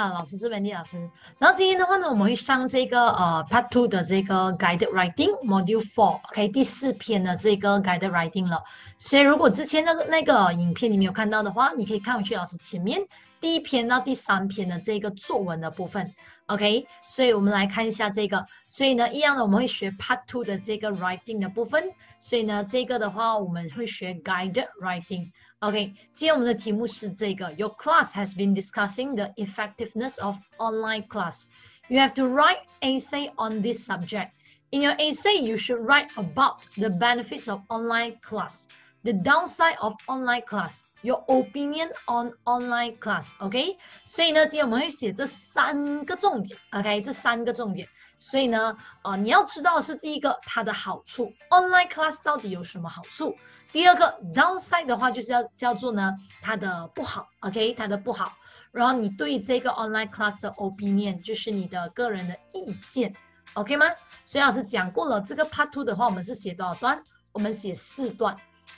好，老师是 Wendy 老师。然后今天的话呢，我们会上这个Part 2的这个 Guided Writing Module 4，OK， 第4篇的这个 Guided Writing 了。所以如果之前那个影片你没有看到的话，你可以看回去老师前面第1篇到第3篇的这个作文的部分。OK， 所以我们来看一下这个。所以呢，一样的我们会学 Part 2的这个 Writing 的部分。所以呢，这个的话我们会学 Guided Writing。OK， 今天我们的题目是这个 Your class has been discussing the effectiveness of online class. You have to write essay on this subject. In your essay, you should write about the benefits of online class, the downside of online class, your opinion on online class. OK， 所以呢，今天我们会写这3个重点。OK， 这3个重点。所以呢，你要知道的是第一个它的好处 ，online class 到底有什么好处？第二个 downside 的话就是要叫做呢它的不好 ，OK， 它的不好。然后你对这个 online class 的 opinion 就是你的个人的意见 ，OK 吗？所以老师讲过了，这个 part 2的话我们是写多少段？我们写4段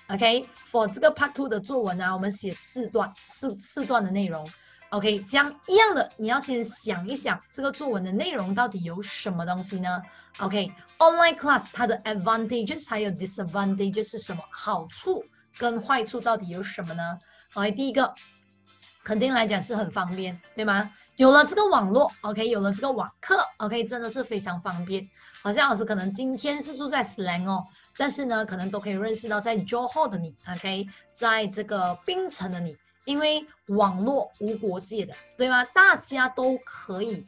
，OK。for 这个 part 2的作文啊，我们写4段，四段的内容。OK， 这样一样的，你要先想一想这个作文的内容到底有什么东西呢 ？OK，online class 它的 advantages 还有 disadvantages 是什么？好处跟坏处到底有什么呢 ？OK， 第一个肯定来讲是很方便，对吗？有了这个网络 ，OK， 有了这个网课 ，OK， 真的是非常方便。好像老师可能今天是住在 Slang 哦，但是呢，可能都可以认识到在 Johor 的你 ，OK， 在这个槟城的你。因为网络无国界的，对吗？大家都可以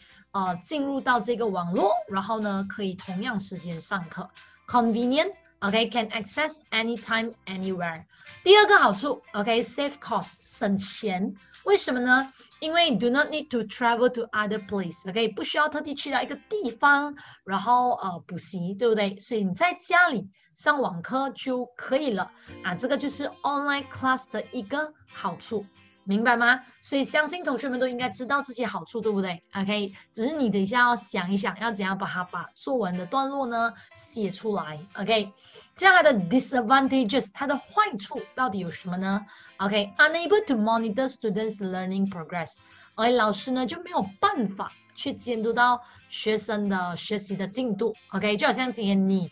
进入到这个网络，然后呢可以同样时间上课 ，convenient，OK，can access anytime anywhere。第二个好处 ，OK，save cost， 省钱。为什么呢？因为 do not need to travel to other place，OK， 不需要特地去到一个地方，然后补习，对不对？所以你在家里上网课就可以了啊，这个就是 online class 的一个好处，明白吗？所以相信同学们都应该知道这些好处，对不对 ？OK， 只是你等一下要想一想，要怎样把作文的段落呢写出来 ，OK。这样它的 disadvantages， 它的坏处到底有什么呢 ？OK，unable to monitor students' learning progress， 而老师呢就没有办法去监督到学生的学习的进度 ，OK， 就好像今天你。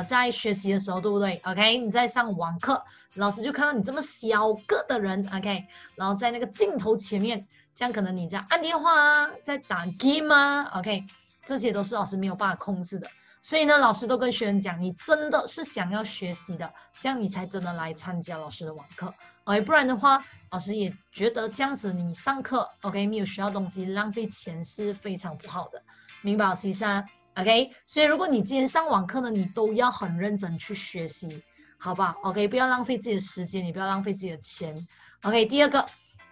在学习的时候，对不对 ？OK， 你在上网课，老师就看到你这么小个的人 ，OK， 然后在那个镜头前面，这样可能你在按电话啊，在打 game 啊 ，OK， 这些都是老师没有办法控制的。所以呢，老师都跟学生讲，你真的是想要学习的，这样你才真的来参加老师的网课。OK， 不然的话，老师也觉得这样子你上课 ，OK， 没有学到东西，浪费钱是非常不好的，明白老师意思啊？ OK， 所以如果你今天上网课呢，你都要很认真去学习，好吧 ？OK， 不要浪费自己的时间，也不要浪费自己的钱。OK， 第二个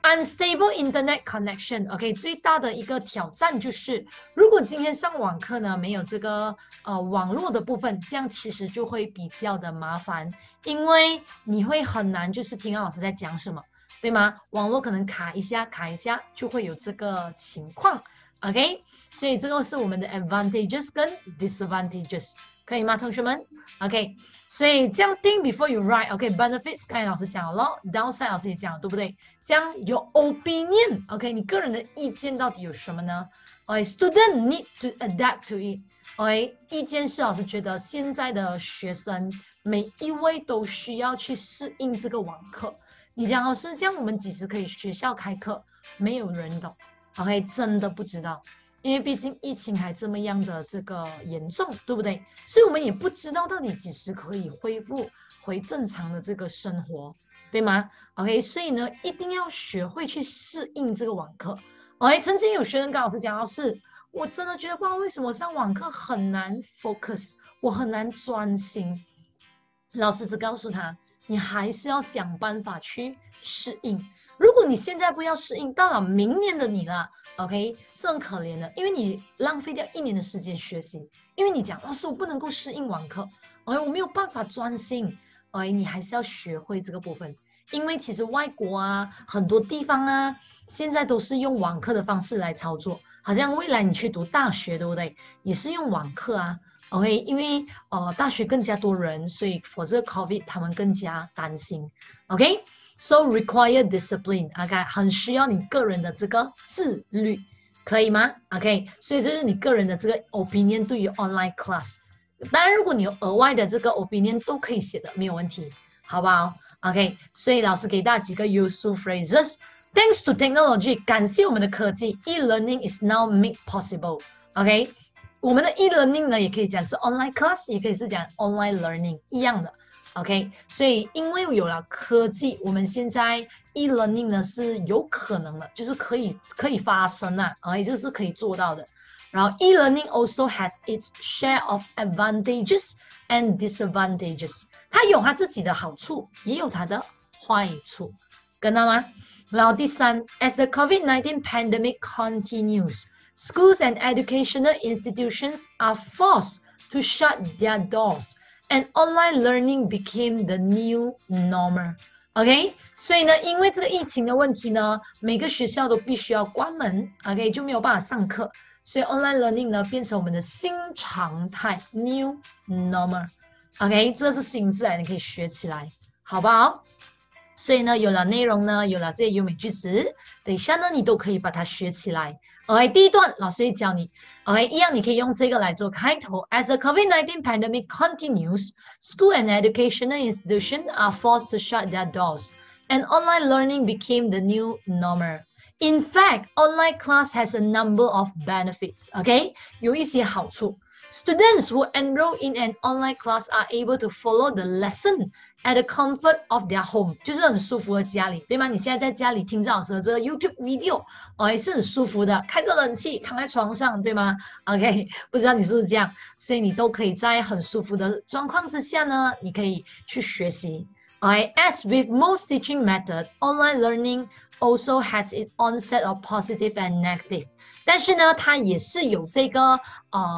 ，unstable internet connection。OK， 最大的一个挑战就是，如果今天上网课呢没有这个网络的部分，这样其实就会比较的麻烦，因为你会很难就是听到老师在讲什么，对吗？网络可能卡一下，就会有这个情况。OK。所以这个是我们的 advantages 跟 disadvantages， 可以吗，同学们 ？OK， 所以这样 think before you write。OK，benefits 刚才老师讲了咯 ，downside 老师也讲了，对不对？这样your opinion，OK， 你个人的意见到底有什么呢 ？student need to adapt to it。意见是老师觉得现在的学生每一位都需要去适应这个网课。你讲老师，这样我们几时可以学校开课？没有人懂 ，OK， 真的不知道。因为毕竟疫情还这么样的这个严重，对不对？所以我们也不知道到底几时可以恢复回正常的这个生活，对吗 ？OK， 所以呢，一定要学会去适应这个网课。OK， 曾经有学生跟老师讲到是，我真的觉得不知道为什么上网课很难 focus， 我很难专心。老师只告诉他，你还是要想办法去适应。如果你现在不要适应，到了明年的你啦 ，OK， 是很可怜的，因为你浪费掉1年的时间学习，因为你讲老师我不能够适应网课 ，OK， 我没有办法专心 ，OK， 你还是要学会这个部分，因为其实外国啊，很多地方啊，现在都是用网课的方式来操作，好像未来你去读大学，对不对？也是用网课啊 ，OK， 因为大学更加多人，所以 for 这个 COVID 他们更加担心 ，OK。So require discipline， OK， 很需要你个人的这个自律可以吗 ？OK， 所以这是你个人的这个 opinion 对于 online class。当然，如果你有额外的这个 opinion 都可以写的，没有问题，好不好 ？OK， 所以老师给大家几个 useful phrases。Thanks to technology， 感谢我们的科技 ，e-learning is now made possible。OK， 我们的 e-learning 呢，也可以讲是 online class， 也可以是讲 online learning， 一样的。OK， 所以因为有了科技，我们现在 e-learning 呢是有可能的，就是可以发生啊，也就是可以做到的。然后 e-learning also has its share of advantages and disadvantages， 它有它自己的好处，也有它的坏处，跟到吗？然后第三 ，as the COVID-19 pandemic continues, schools and educational institutions are forced to shut their doors.And online learning became the new normal. OK， 所以呢，因为这个疫情的问题呢，每个学校都必须要关门 ，OK， 就没有办法上课，所以 online learning 呢变成我们的新常态 ，new normal。OK， 这是新字来，你可以学起来，好不好？所以呢，有了内容呢，有了这些优美句子，等一下呢，你都可以把它学起来。OK， 第一段老师会教你 ，OK， 一样你可以用这个来做开头。As the COVID-19 pandemic continues, school and educational institutions are forced to shut their doors, and online learning became the new normal. In fact, online class has a number of benefits. OK， 有一些好处。Students who enroll in an online class are able to follow the lesson at the comfort of their home， 就是很舒服的家里，对吗？你现在在家里听着老师的这个 YouTube video， 也是很舒服的，开着冷气，躺在床上，对吗 ？OK， 不知道你是不是这样？所以你都可以在很舒服的状况之下呢，你可以去学习。As with most teaching methods, online learning also has its own set of positive and negative。但是呢，它也是有这个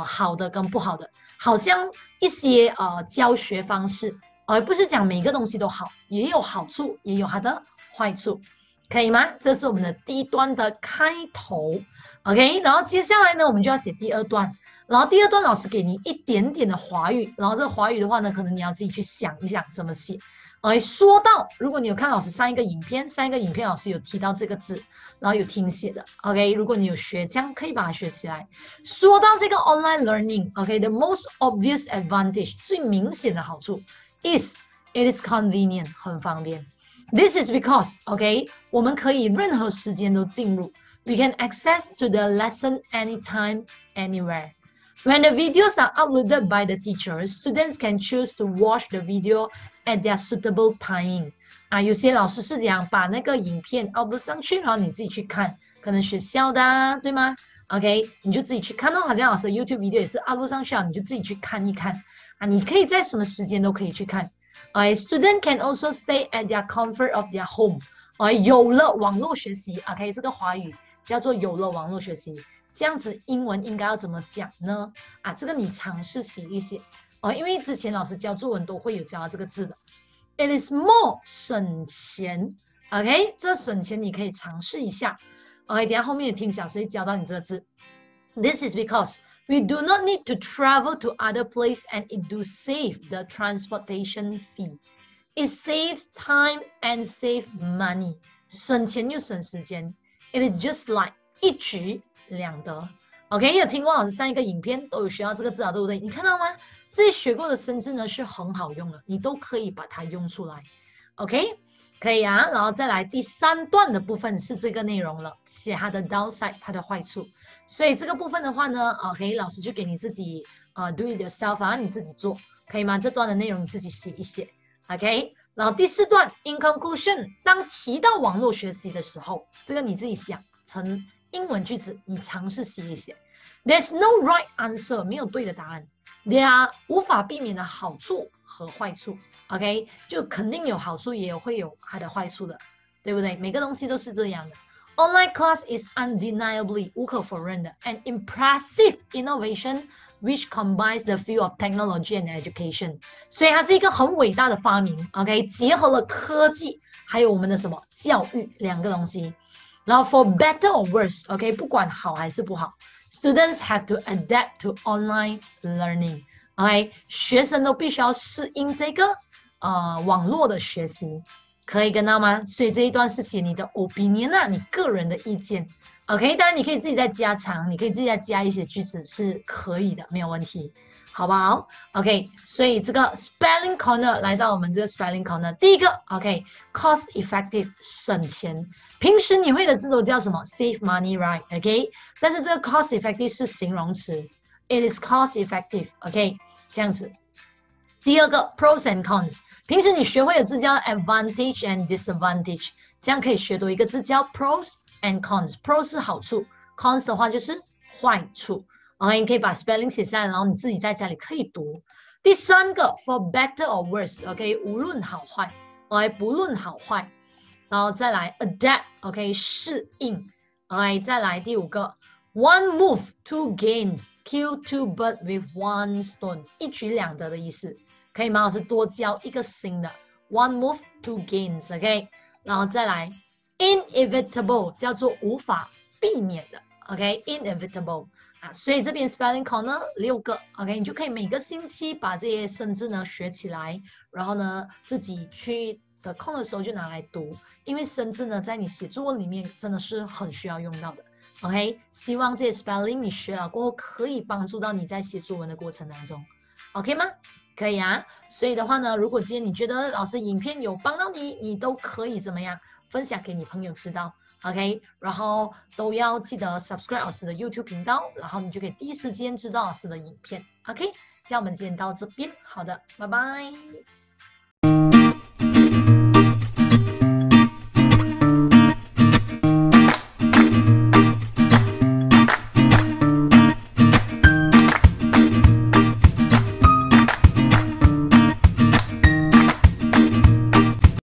好的跟不好的，好像一些教学方式，不是讲每个东西都好，也有好处，也有它的坏处，可以吗？这是我们的第一段的开头 ，OK。然后接下来呢，我们就要写第二段，然后第二段老师给你一点点的华语，然后这个华语的话呢，可能你要自己去想一想怎么写。说到，如果你有看老师上一个影片老师有提到这个字，然后有听写的 ，OK， 如果你有学，这样可以把它学起来。说到这个 online learning，OK，the most obvious advantage 最明显的好处 is it is convenient 很方便。This is because，OK， 我们可以任何时间都进入 ，we can access to the lesson anytime, anywhere.When the videos are uploaded by the teachers, students can choose to watch the video at their suitable timing. 有些老师是这样把那个影片 upload 上去，然后你自己去看，可能学校的对吗 ？OK， 你就自己去看好像老师的 YouTube video 也是 upload 上去了，你就自己去看一看你可以在什么时间都可以去看。Student can also stay at their comfort of their home. 有了网络学习 ，OK， 这个华语叫做有了网络学习。这样子英文应该要怎么讲呢？这个你尝试写一写因为之前老师教作文都会有教到这个字的。It is more 省钱 ，OK， 这省钱你可以尝试一下。等一下后面也听小师会教到你这个字。This is because we do not need to travel to other place and it do save the transportation fee. It saves time and save money. 省钱又省时间。It is just like 一举两得 ，OK， 有听过老师上一个影片都有学到这个字对不对？你看到吗？这些学过的生字呢是很好用的，你都可以把它用出来 ，OK， 可以然后再来第三段的部分是这个内容了，写它的 downside， 它的坏处。所以这个部分的话呢，OK， 老师就给你自己do it yourself 你自己做，可以吗？这段的内容你自己写一写 ，OK。然后第四段 in conclusion， 当提到网络学习的时候，这个你自己想成英文句子，你尝试写一写。There's no right answer， 没有对的答案。There are 无法避免的好处和坏处。OK， 就肯定有好处，也会有它的坏处的，对不对？每个东西都是这样的。Online class is undeniably 无可否认的 an impressive innovation which combines the field of technology and education。所以它是一个很伟大的发明。OK， 结合了科技还有我们的什么教育两个东西。然后 for better or worse， OK， 不管好还是不好 ，students have to adapt to online learning。OK， 学生都必须要适应这个网络的学习，可以跟到吗？所以这一段是写你的 opinion 你个人的意见。OK， 当然你可以自己再加长，你可以自己再加一些句子是可以的，没有问题，好不好 ？OK， 所以这个 spelling corner 来到我们这个 spelling corner， 第一个 OK，cost effective 省钱，平时你会的字都叫什么 ？save money right？OK， 但是这个 cost effective 是形容词 ，it is cost effective，OK， 这样子。第二个 pros and cons， 平时你学会的字叫 advantage and disadvantage， 这样可以学多一个字叫 pros and cons。pros 是好处 ，cons 的话就是坏处。OK， 你可以把 spelling 写下来，然后你自己在家里可以读。第三个 for better or worse，OK， 无论好坏 ，OK， 不论好坏。然后再来 adapt，OK， 适应。OK， 再来第五个 one move two gains。Kill two birds with one stone， 一举两得的意思，可以吗？老师多教一个新的 ，one move two gains，OK， 然后再来 inevitable 叫做无法避免的 ，OK，inevitable 啊，所以这边 spelling corner 6个 ，OK， 你就可以每个星期把这些生字呢学起来，然后呢自己去得空的时候就拿来读，因为生字呢在你写作文里面真的是很需要用到的。OK， 希望这些 spelling 你学了过后可以帮助到你在写作文的过程当中 ，OK 吗？可以啊。所以的话呢，如果今天你觉得老师影片有帮到你，你都可以怎么样分享给你朋友知道 ，OK？ 然后都要记得 subscribe 老师的 YouTube 频道，然后你就可以第一时间知道老师的影片 ，OK？ 这样我们今天到这边，好的，拜拜。